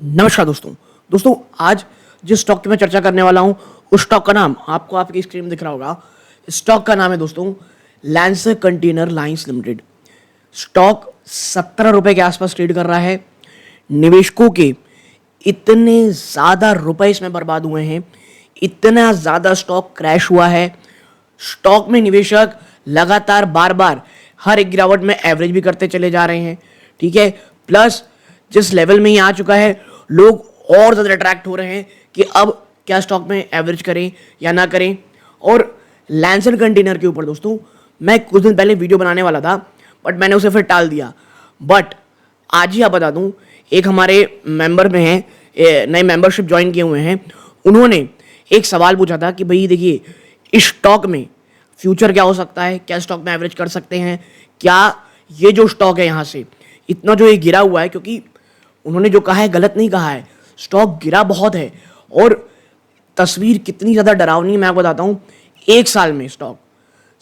नमस्कार दोस्तों। आज जिस स्टॉक की मैं चर्चा करने वाला हूं उस स्टॉक का नाम आपको आपकी स्क्रीन में दिख रहा होगा। स्टॉक का नाम है दोस्तों lancer container lines limited. Stock 17 रुपए के आसपास ट्रेड कर रहा है। निवेशकों के इतने ज़्यादा रुपए इसमें बर्बाद हुए हैं, इतना ज़्यादा स्टॉक क्रैश हुआ है। स्टॉक में निवेशक लगातार बार बार हर एक गिरावट में एवरेज भी करते चले जा रहे हैं। ठीक है, प्लस जिस लेवल में ही आ चुका है लोग और ज़्यादा अट्रैक्ट हो रहे हैं कि अब क्या स्टॉक में एवरेज करें या ना करें। और लैंसर कंटेनर के ऊपर दोस्तों मैं कुछ दिन पहले वीडियो बनाने वाला था बट मैंने उसे फिर टाल दिया। बट आज ही आप बता दूं, एक हमारे मेंबर में हैं, नए मेंबरशिप ज्वाइन किए हुए हैं, उन्होंने एक सवाल पूछा था कि भाई देखिए इस स्टॉक में फ्यूचर क्या हो सकता है, क्या स्टॉक में एवरेज कर सकते हैं, क्या ये जो स्टॉक है यहाँ से इतना जो ये गिरा हुआ है, क्योंकि उन्होंने जो कहा है गलत नहीं कहा है, स्टॉक गिरा बहुत है और तस्वीर कितनी ज़्यादा डरावनी मैं आपको बताता हूँ। एक साल में स्टॉक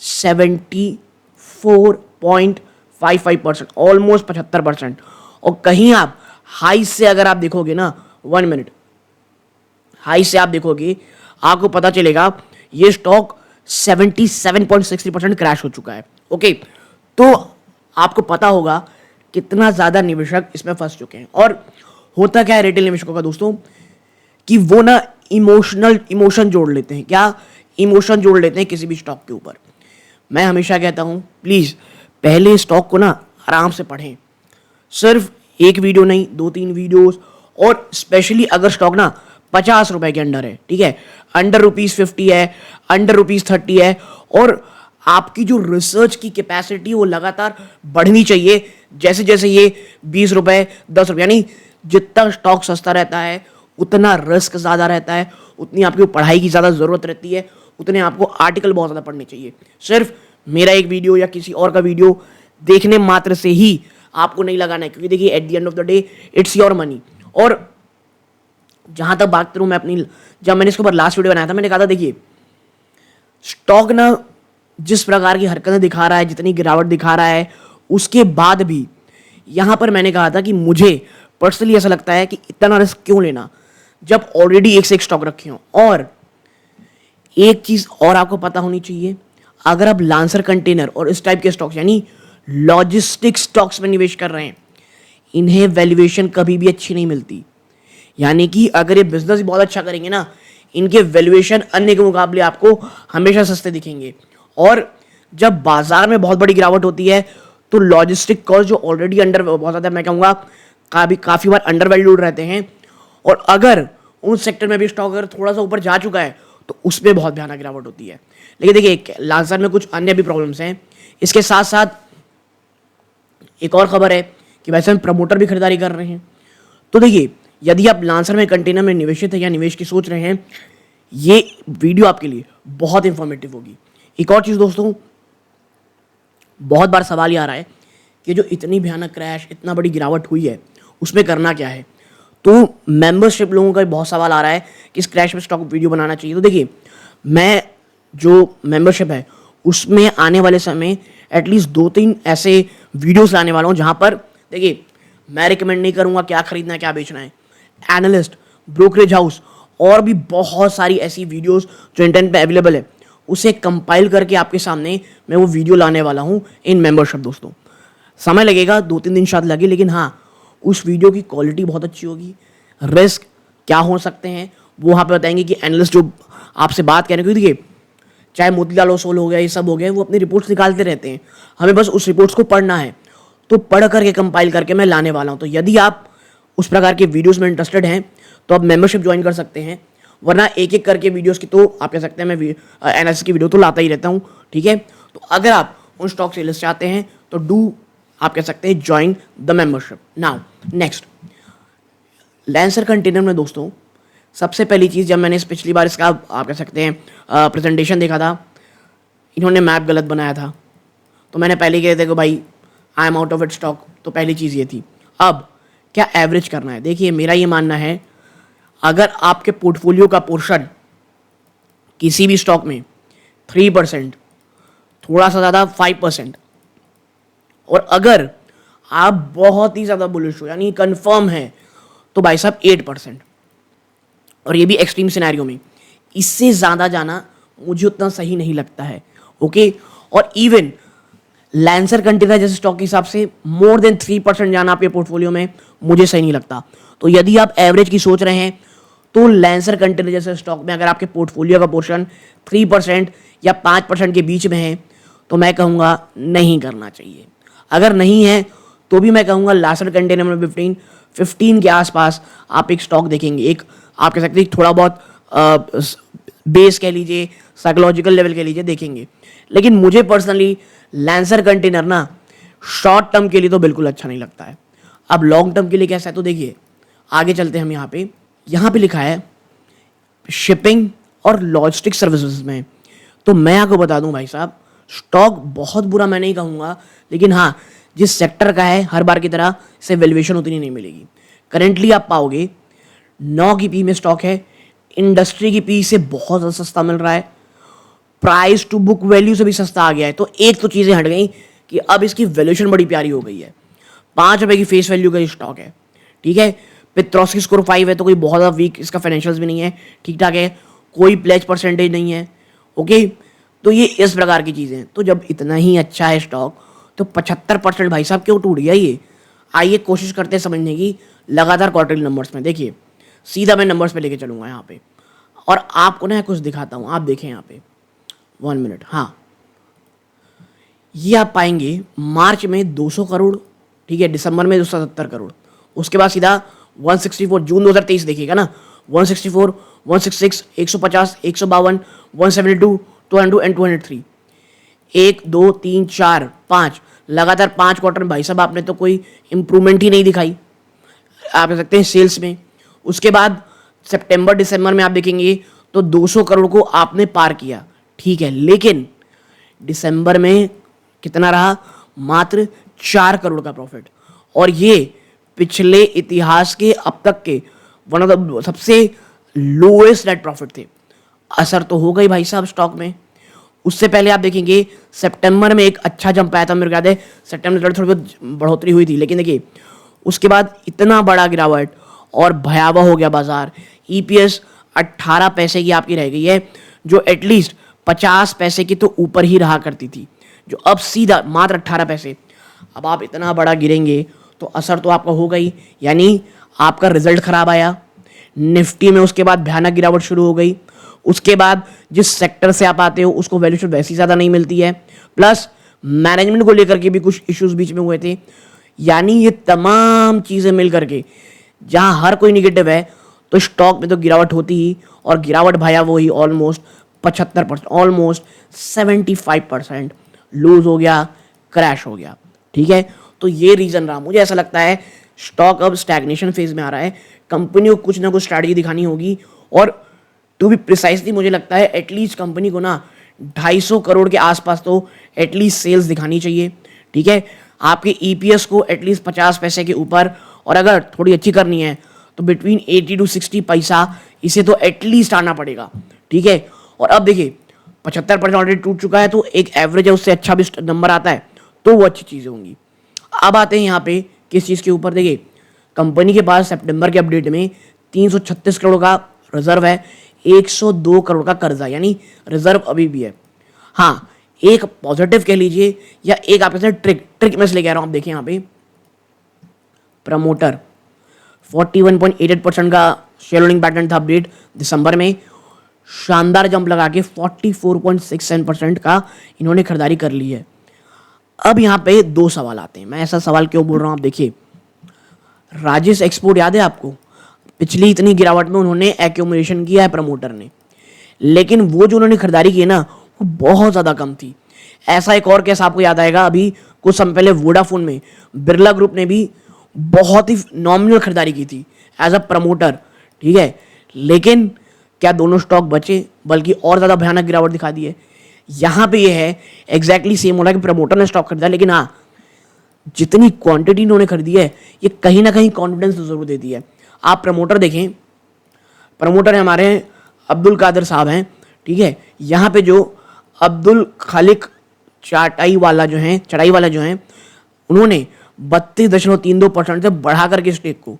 74.55%, ऑलमोस्ट 75%। और कहीं आप हाई से अगर आप देखोगे ना, 1 मिनट हाई से आप देखोगे आपको पता चलेगा ये स्टॉक 77.60% क्रैश हो चुका है। ओके, तो आपको पता होगा कितना ज़्यादा निवेशक इसमें फंस चुके हैं। और होता क्या है रिटेल निवेशकों का दोस्तों कि वो ना इमोशन जोड़ लेते हैं। क्या इमोशन जोड़ लेते हैं किसी भी स्टॉक के ऊपर। मैं हमेशा कहता हूँ प्लीज़ पहले स्टॉक को ना आराम से पढ़ें, सिर्फ एक वीडियो नहीं 2-3 वीडियोस। और स्पेशली अगर स्टॉक ना 50 रुपए के अंडर है, ठीक है, अंडर ₹50 है, अंडर ₹30 है, और आपकी जो रिसर्च की कैपेसिटी वो लगातार बढ़नी चाहिए। जैसे जैसे ये 20 रुपए 10 रुपए, यानी जितना स्टॉक सस्ता रहता है उतना रिस्क ज़्यादा रहता है, उतनी आपकी पढ़ाई की ज़्यादा ज़रूरत रहती है, उतने आपको आर्टिकल बहुत ज़्यादा पढ़ने चाहिए। सिर्फ मेरा एक वीडियो या किसी और का वीडियो देखने मात्र से ही आपको नहीं लगाना है, क्योंकि देखिए at the end of the day it's your money. और जहाँ तक बात करूँ मैं अपनी, जब मैंने इसके ऊपर लास्ट वीडियो बनाया था मैंने कहा था देखिए स्टॉक ना जिस प्रकार की हरकतें दिखा रहा है, जितनी गिरावट दिखा रहा है, उसके बाद भी यहाँ पर मैंने कहा था कि मुझे पर्सनली ऐसा लगता है कि इतना रिस्क क्यों लेना जब ऑलरेडी एक से एक स्टॉक रखे हों। और एक चीज़ और आपको पता होनी चाहिए, अगर आप लांसर कंटेनर और इस टाइप के स्टॉक्स यानी लॉजिस्टिक स्टॉक्स में निवेश कर रहे हैं, इन्हें वैल्यूएशन कभी भी अच्छी नहीं मिलती। यानी कि अगर ये बिजनेस बहुत अच्छा करेंगे ना, इनके वैल्यूएशन अन्य के मुकाबले आपको हमेशा सस्ते दिखेंगे। और जब बाजार में बहुत बड़ी गिरावट होती है तो लॉजिस्टिक कॉस्ट जो ऑलरेडी अंडर, बहुत ज़्यादा मैं कहूँगा काफ़ी बार अंडर वैल्यूड रहते हैं, और अगर उन सेक्टर में भी स्टॉक अगर थोड़ा सा ऊपर जा चुका है तो उसमें बहुत भयानक गिरावट होती है। लेकिन देखिए लांसर में कुछ अन्य भी प्रॉब्लम्स हैं। इसके साथ साथ एक और खबर है कि वैसे हम प्रमोटर भी खरीदारी कर रहे हैं। तो देखिए यदि आप लांसर में कंटेनर में निवेशित है या निवेश की सोच रहे हैं, ये वीडियो आपके लिए बहुत इंफॉर्मेटिव होगी। एक और चीज़ दोस्तों, बहुत बार सवाल ये आ रहा है कि जो इतनी भयानक क्रैश, इतना बड़ी गिरावट हुई है उसमें करना क्या है। तो मेंबरशिप लोगों का बहुत सवाल आ रहा है कि इस क्रैश में स्टॉक वीडियो बनाना चाहिए। तो देखिए मैं जो मेंबरशिप है उसमें आने वाले समय एटलीस्ट 2-3 ऐसे वीडियोस लाने वाला हूँ जहाँ पर देखिए मैं रिकमेंड नहीं करूँगा क्या खरीदना है क्या बेचना है। एनालिस्ट, ब्रोकरेज हाउस और भी बहुत सारी ऐसी वीडियोस जो इंटरनेट पे अवेलेबल है उसे कंपाइल करके आपके सामने मैं वो वीडियो लाने वाला हूँ इन मेंबरशिप दोस्तों। समय लगेगा, 2-3 दिन शायद लगे, लेकिन हाँ उस वीडियो की क्वालिटी बहुत अच्छी होगी। रिस्क क्या हो सकते हैं वो वहाँ पे बताएंगे कि एनालिस्ट जो आपसे बात करें, क्योंकि देखिए चाहे मोतीलाल ओसवाल हो गया, ये सब हो गए, वो अपनी रिपोर्ट्स निकालते रहते हैं, हमें बस उस रिपोर्ट्स को पढ़ना है। तो पढ़ करके कंपाइल करके मैं लाने वाला हूँ। तो यदि आप उस प्रकार के वीडियोस में इंटरेस्टेड हैं तो आप मेंबरशिप ज्वाइन कर सकते हैं, वरना एक एक करके वीडियोस की तो आप कह सकते हैं मैं एनालिसिस की वीडियो तो लाता ही रहता हूँ। ठीक है, तो अगर आप उन स्टॉक से लिस्ट चाहते हैं तो डू आप कह सकते हैं join the membership now. Next, lancer container में दोस्तों सबसे पहली चीज़, जब मैंने इस पिछली बार इसका आप कह सकते हैं प्रेजेंटेशन देखा था, इन्होंने मैप गलत बनाया था। तो मैंने पहले कह देखो भाई I am out of it stock. तो पहली चीज़ ये थी। अब क्या एवरेज करना है, देखिए मेरा ये मानना है अगर आपके पोर्टफोलियो का पोर्शन किसी भी स्टॉक में 3%, थोड़ा सा ज़्यादा 5%, और अगर आप बहुत ही ज़्यादा बुलिश हो यानी कंफर्म है तो भाई साहब 8%, और ये भी एक्सट्रीम सिनेरियो में। इससे ज़्यादा जाना मुझे उतना सही नहीं लगता है। ओके, और इवन लैंसर कंटेनर जैसे स्टॉक के हिसाब से मोर देन 3% जाना आपके पोर्टफोलियो में मुझे सही नहीं लगता। तो यदि आप एवरेज की सोच रहे हैं तो लैंसर कंटेनर जैसे स्टॉक में अगर आपके पोर्टफोलियो का पोर्शन 3% या 5% के बीच में है तो मैं कहूँगा नहीं करना चाहिए। अगर नहीं है तो भी मैं कहूँगा लैंसर कंटेनर में 15 के आसपास आप एक स्टॉक देखेंगे। एक आप कह सकते हैं थोड़ा बहुत बेस कह लीजिए, साइकोलॉजिकल लेवल कह लीजिए, देखेंगे। लेकिन मुझे पर्सनली लैंसर कंटेनर ना शॉर्ट टर्म के लिए तो बिल्कुल अच्छा नहीं लगता है। अब लॉन्ग टर्म के लिए कैसा है तो देखिए, आगे चलते हैं हम। यहाँ पे लिखा है शिपिंग और लॉजिस्टिक सर्विसेज में। तो मैं आपको बता दूं भाई साहब, स्टॉक बहुत बुरा मैं नहीं कहूँगा, लेकिन हाँ जिस सेक्टर का है हर बार की तरह इसे वैल्यूएशन उतनी नहीं मिलेगी। करेंटली आप पाओगे 9 की पी में स्टॉक है, इंडस्ट्री की पी से बहुत ज़्यादा सस्ता मिल रहा है, प्राइस टू बुक वैल्यू से भी सस्ता आ गया है। तो एक तो चीज़ें हट गई कि अब इसकी वैल्यूएशन बड़ी प्यारी हो गई है। 5 रुपये की फेस वैल्यू का स्टॉक है, ठीक है। पित्रोस्की स्कोर 5 है, तो कोई बहुत ज़्यादा वीक इसका फाइनेंशियल्स भी नहीं है, ठीक ठाक है। कोई प्लेज परसेंटेज नहीं है। ओके, तो ये इस प्रकार की चीज़ें हैं। तो जब इतना ही अच्छा है स्टॉक तो 75% भाई साहब क्यों टूट गया ये? आइए कोशिश करते हैं समझने की लगातार क्वार्टरली नंबर्स में। देखिए सीधा मैं नंबर्स पे लेके चलूँगा यहाँ पे, और आपको ना कुछ दिखाता हूँ। आप देखें यहाँ पे 1 मिनट। हाँ, ये आप पाएंगे मार्च में 200 करोड़, ठीक है, दिसंबर में 270 करोड़, उसके बाद सीधा 164, जून 2023 देखिएगा ना, 164, 166, 150, 152, 172, 200 एंड 203। 1 2 3 4 5 लगातार 5 क्वार्टर में भाई साहब आपने तो कोई इंप्रूवमेंट ही नहीं दिखाई, आप कह सकते हैं सेल्स में। उसके बाद सितंबर दिसंबर में आप देखेंगे तो 200 करोड़ को आपने पार किया, ठीक है, लेकिन दिसंबर में कितना रहा? मात्र 4 करोड़ का प्रॉफिट। और ये पिछले इतिहास के अब तक के वन ऑफ द सबसे लोएस्ट नेट प्रॉफिट थे। असर तो हो गई भाई साहब स्टॉक में। उससे पहले आप देखेंगे सितंबर में एक अच्छा जंप आया था, मेरे को याद है सितंबर में थोड़ी बहुत बढ़ोतरी हुई थी, लेकिन देखिए उसके बाद इतना बड़ा गिरावट और भयावह हो गया बाजार। ईपीएस 18 पैसे की आपकी रह गई है, जो एटलीस्ट 50 पैसे की तो ऊपर ही रहा करती थी, जो अब सीधा मात्र 18 पैसे। अब आप इतना बड़ा गिरेंगे तो असर तो आपका होगा ही, यानी आपका रिजल्ट खराब आया निफ्टी में। उसके बाद भयानक गिरावट शुरू हो गई। उसके बाद जिस सेक्टर से आप आते हो उसको वैल्यूएशन वैसी ज़्यादा नहीं मिलती है, प्लस मैनेजमेंट को लेकर के भी कुछ इश्यूज बीच में हुए थे। यानी ये तमाम चीज़ें मिल करके जहाँ हर कोई निगेटिव है तो स्टॉक में तो गिरावट होती ही, और गिरावट भाया वो ही ऑलमोस्ट 75%, ऑलमोस्ट 75% लूज हो गया, क्रैश हो गया, ठीक है। तो ये रीज़न रहा। मुझे ऐसा लगता है स्टॉक अब स्टैग्नेशन फेज में आ रहा है। कंपनी को कुछ ना कुछ स्ट्रैटेजी दिखानी होगी, और टू बी प्रिसाइसली मुझे लगता है एटलीस्ट कंपनी को ना 250 करोड़ के आसपास तो एटलीस्ट सेल्स दिखानी चाहिए, ठीक है। आपके ईपीएस को एटलीस्ट 50 पैसे के ऊपर, और अगर थोड़ी अच्छी करनी है तो बिटवीन 80 to 60 पैसा इसे तो एटलीस्ट आना पड़ेगा, ठीक है। और अब देखिए 75% ऑलरेडी टूट चुका है, तो एक एवरेज है उससे अच्छा भी नंबर आता है तो वो अच्छी चीज़ें होंगी। अब आते हैं यहाँ पे किस चीज़ के ऊपर। देखिए कंपनी के पास सितंबर के अपडेट में 336 करोड़ का रिजर्व है, 102 करोड़ का कर्जा, यानी रिजर्व अभी भी है। हाँ, एक पॉजिटिव कह लीजिए या एक आपके साथ ट्रिक मैं इसलिए कह रहा हूँ। आप देखिए यहाँ पे प्रमोटर 41.88% का शेयर होल्डिंग पैटर्न था अपडेट दिसंबर में, शानदार जंप लगा के 44.67% का इन्होंने खरीदारी कर ली है। अब यहाँ पे 2 सवाल आते हैं। मैं ऐसा सवाल क्यों बोल रहा हूँ, आप देखिए राजेश एक्सपोर्ट याद है आपको? पिछली इतनी गिरावट में उन्होंने एक्यूमुलेशन किया है प्रमोटर ने, लेकिन वो जो उन्होंने खरीदारी की है ना वो बहुत ज़्यादा कम थी। ऐसा एक और केस आपको याद आएगा, अभी कुछ समय पहले वोडाफोन में बिरला ग्रुप ने भी बहुत ही नॉमिनल खरीदारी की थी एज अ प्रमोटर, ठीक है। लेकिन क्या दोनों स्टॉक बचे, बल्कि और ज़्यादा भयानक गिरावट दिखा दी है। यहाँ पे ये है एग्जैक्टली सेम हो रहा है कि प्रमोटर ने स्टॉक खरीदा, लेकिन हाँ जितनी क्वांटिटी इन्होंने खरीदी है ये कहीं ना कहीं कॉन्फिडेंस जरूर देती है। आप प्रमोटर देखें, प्रमोटर हमारे अब्दुल कादिर साहब हैं, ठीक है। यहाँ पे जो अब्दुल खालिक चटाई वाला जो हैं उन्होंने 32.32% से बढ़ा करके स्टेक को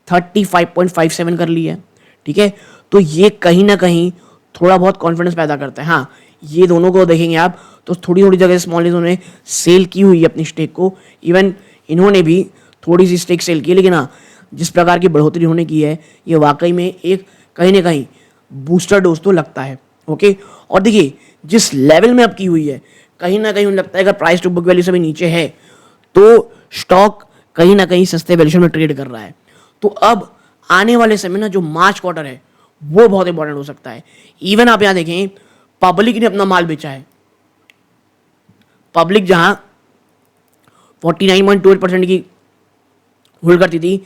35.57 कर ली है, ठीक है। तो ये कहीं ना कहीं थोड़ा बहुत कॉन्फिडेंस पैदा करता है। हाँ, ये दोनों को देखेंगे आप तो थोड़ी थोड़ी जगह स्मॉल इन्होंने सेल की हुई है अपनी स्टेक को, इवन इन्होंने भी थोड़ी सी स्टेक सेल की है, लेकिन हाँ जिस प्रकार की बढ़ोतरी इन्होंने की है ये वाकई में एक कहीं ना कहीं बूस्टर डोज तो लगता है। ओके, और देखिए जिस लेवल में अब की हुई है कहीं ना कहीं उन्हें लगता है अगर प्राइस टू बुक वैल्यू से भी नीचे है तो स्टॉक कहीं ना कहीं सस्ते वैल्यूएशन में ट्रेड कर रहा है। तो अब आने वाले समय ना जो मार्च क्वार्टर है वो बहुत इंपॉर्टेंट हो सकता है। इवन आप यहां देखें पब्लिक ने अपना माल बेचा है, पब्लिक जहां 49.28% की होल्ड करती थी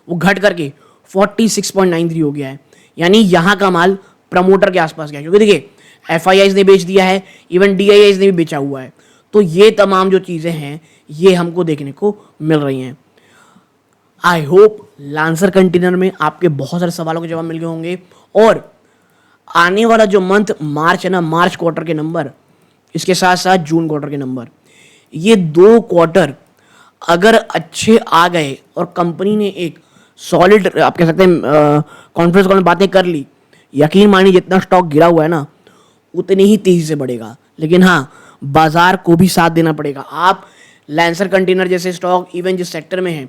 वो घट करके 46.93 हो गया है, यानी यहां का माल प्रमोटर के आसपास गया, क्योंकि देखिए एफआईआईज ने बेच दिया है, इवन डीआईआईज ने भी बेचा हुआ है। तो ये तमाम जो चीजें हैं ये हमको देखने को मिल रही हैं। आई होप लांसर कंटेनर में आपके बहुत सारे सवालों के जवाब मिल गए होंगे, और आने वाला जो मंथ मार्च है ना, मार्च क्वार्टर के नंबर, इसके साथ साथ जून क्वार्टर के नंबर, ये 2 क्वार्टर अगर अच्छे आ गए और कंपनी ने एक सॉलिड आप कह सकते हैं कॉन्फ्रेंस कॉल में बातें कर ली, यकीन मानिए जितना स्टॉक गिरा हुआ है ना उतनी ही तेजी से बढ़ेगा। लेकिन हाँ बाजार को भी साथ देना पड़ेगा। आप लांसर कंटेनर जैसे स्टॉक इवन जिस सेक्टर में है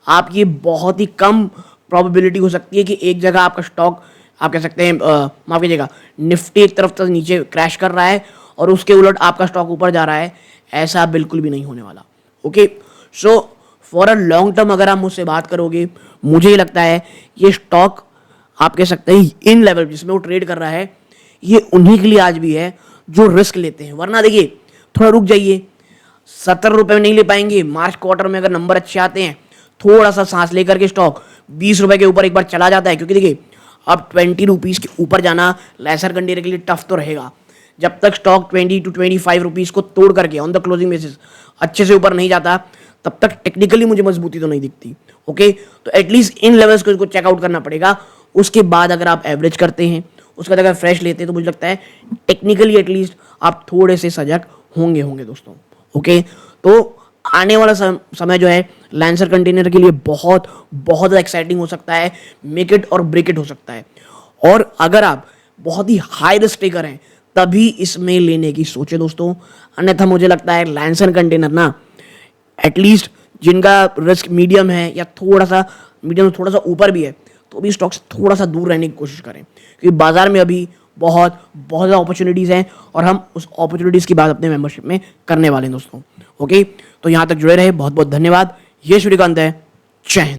आप ये बहुत ही कम प्रोबेबिलिटी हो सकती है कि एक जगह आपका स्टॉक आप कह सकते हैं माफ कीजिएगा निफ्टी एक तरफ तक नीचे क्रैश कर रहा है और उसके उलट आपका स्टॉक ऊपर जा रहा है, ऐसा बिल्कुल भी नहीं होने वाला। Okay, so for a long term अगर आप मुझसे बात करोगे मुझे ही लगता है ये स्टॉक आप कह सकते हैं इन लेवल जिसमें वो ट्रेड कर रहा है ये उन्हीं के लिए आज भी है जो रिस्क लेते हैं। वरना देखिए थोड़ा रुक जाइए, 70 रुपए में नहीं ले पाएंगे, मार्च क्वार्टर में अगर नंबर अच्छे आते हैं थोड़ा सा सांस लेकर के स्टॉक 20 रुपए के ऊपर एक बार चला जाता है, क्योंकि देखिए अब 20 रुपीज के ऊपर जाना लांसर कंटेनर के लिए टफ तो रहेगा। जब तक स्टॉक 20 to 25 रुपीज को तोड़ करके ऑन द क्लोजिंग बेसिस अच्छे से ऊपर नहीं जाता तब तक टेक्निकली मुझे मजबूती तो नहीं दिखती। ओके, तो एटलीस्ट इन लेवल्स को इसको चेकआउट करना पड़ेगा। उसके बाद अगर आप एवरेज करते हैं उसके बाद अगर फ्रेश लेते हैं तो मुझे लगता है टेक्निकली एटलीस्ट आप थोड़े से सजग होंगे दोस्तों। ओके, तो आने वाला समय जो है लांसर कंटेनर के लिए बहुत बहुत एक्साइटिंग हो सकता है, मेक इट और ब्रेक इट हो सकता है। और अगर आप बहुत ही हाई रिस्क टेकर हैं तभी इसमें लेने की सोचे दोस्तों, अन्यथा मुझे लगता है लांसर कंटेनर ना एटलीस्ट जिनका रिस्क मीडियम है या थोड़ा सा मीडियम थोड़ा सा ऊपर भी है तो भी स्टॉक से थोड़ा सा दूर रहने की कोशिश करें, क्योंकि बाजार में अभी बहुत बहुत ज़्यादा अपॉर्चुनिटीज़ हैं और हम उस अपॉर्चुनिटीज़ की बात अपने मेंबरशिप में करने वाले हैं दोस्तों। ओके, तो यहाँ तक जुड़े रहे, बहुत बहुत धन्यवाद। ये सूर्यकांत है, जय हिंद।